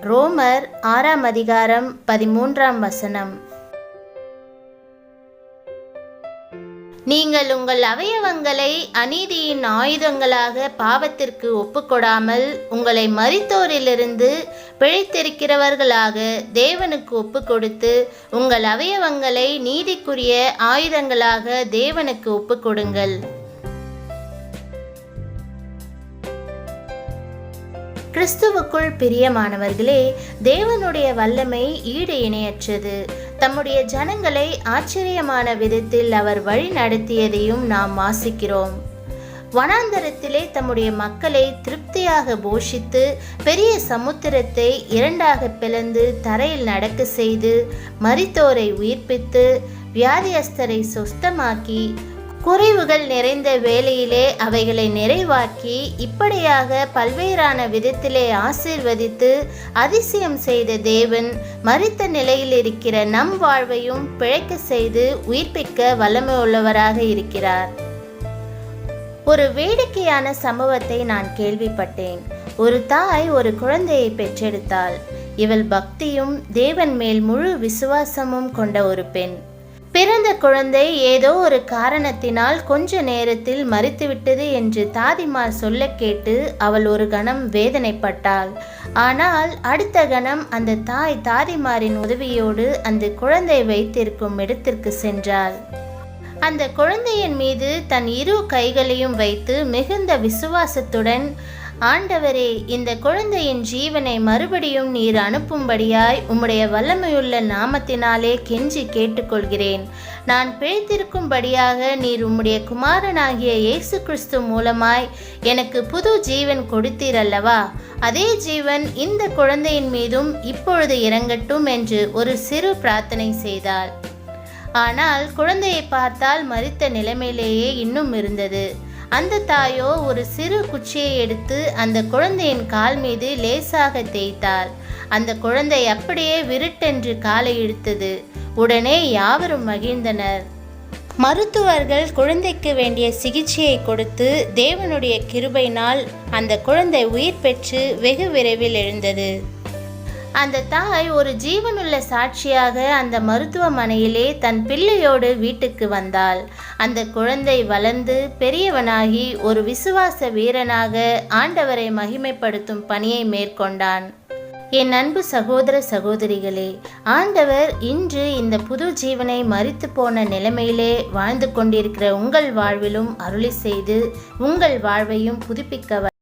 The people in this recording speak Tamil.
ரோமர் 6ஆம் அதிகாரம் 13ஆம் வசனம். நீங்கள் உங்கள் அவயவங்களை அநீதியின் ஆயுதங்களாக பாவத்திற்கு ஒப்புக்கொடாமல் உங்களை மரித்தோரிலிருந்து பிழைத்திருக்கிறவர்களாக தேவனுக்கு ஒப்புக்கொடுத்து உங்கள் அவயவங்களை நீதிக்குரிய ஆயுதங்களாக தேவனுக்கு ஒப்புக்கொடுங்கள். கிறிஸ்துவுக்குள் பிரியமானவர்களே, தேவனுடைய வல்லமை ஈடு இணையற்றது. தம்முடைய ஜனங்களை ஆச்சரியமான விதத்தில் அவர் வழி நடத்தியதையும் நாம் வாசிக்கிறோம். வனாந்தரத்திலே தம்முடைய மக்களை திருப்தியாக போஷித்து பெரிய சமுத்திரத்தை இரண்டாக பிளந்து தரையில் நடக்க செய்து மரித்தோரை உயிர்ப்பித்து வியாதியஸ்தரை சொஸ்தமாக்கி குறைவுகள் நிறைந்த வேளையிலே அவைகளை நிறைவாக்கி இப்படியாக பல்வேறான விதத்திலே ஆசீர்வதித்து அதிசயம் செய்த தேவன் மரித்த நிலையில் இருக்கிற நம் வாழ்வையும் பிழைக்க செய்து உயிர்ப்பிக்க வல்லமை உள்ளவராக இருக்கிறார். ஒரு வேடிக்கையான சம்பவத்தை நான் கேள்விப்பட்டேன். ஒரு தாய் ஒரு குழந்தையை பெற்றெடுத்தாள். இவள் பக்தியும் தேவன் மேல் முழு விசுவாசமும் கொண்ட ஒரு பெண். பிறந்த குழந்தை ஏதோ ஒரு காரணத்தினால் கொஞ்ச நேரத்தில் மரித்துவிட்டது என்று தாதிமார் சொல்ல கேட்டு அவள் ஒரு கணம் வேதனைப்பட்டாள். ஆனால் அடுத்த கணம் அந்த தாய் தாதிமாரின் உதவியோடு அந்த குழந்தை வைத்திருக்கும் இடத்திற்கு சென்றாள். அந்த குழந்தையின் மீது தன் இரு கைகளையும் வைத்து மிகுந்த விசுவாசத்துடன், ஆண்டவரே, இந்த குழந்தையின் ஜீவனை மறுபடியும் நீர் அனுப்பும்படியாய் உம்முடைய வல்லமையுள்ள நாமத்தினாலே கெஞ்சி கேட்டுக்கொள்கிறேன். நான் பிழைத்திருக்கும்படியாக நீர் உம்முடைய குமாரனாகிய இயேசு கிறிஸ்து மூலமாய் எனக்கு புது ஜீவன் கொடுத்தீர் அல்லவா? அதே ஜீவன் இந்த குழந்தையின் மீதும் இப்பொழுது இறங்கட்டும் என்று ஒரு சிறு பிரார்த்தனை செய்தாள். ஆனால் குழந்தையை பார்த்தால் மரித்த நிலைமையிலேயே இன்னும் இருந்தது. அந்த தாயோ ஒரு சிறு குச்சியை எடுத்து அந்த குழந்தையின் கால் மீது லேசாக தேய்த்தாள். அந்த குழந்தை அப்படியே விருட்டென்று காலை இழுத்தது. உடனே யாவரும் மகிழ்ந்தனர். மருத்துவர்கள் குழந்தைக்கு வேண்டிய சிகிச்சையை கொடுத்து தேவனுடைய கிருபையினால் அந்த குழந்தை உயிர் பெற்று வெகு விரைவில் எழுந்தது. அந்த தாய் ஒரு ஜீவனுள்ள சாட்சியாக அந்த மருத்துவமனையிலே தன் பிள்ளையோடு வீட்டுக்கு வந்தாள். அந்த குழந்தை வளர்ந்து பெரியவனாகி ஒரு விசுவாச வீரனாக ஆண்டவரை மகிமைப்படுத்தும் பணியை மேற்கொண்டான். என் அன்பு சகோதர சகோதரிகளே, ஆண்டவர் இன்று இந்த புது ஜீவனை மரித்து போன நிலைமையிலே வாழ்ந்து கொண்டிருக்கிற உங்கள் வாழ்விலும் அருளி செய்து உங்கள் வாழ்வையும் புதுப்பிக்க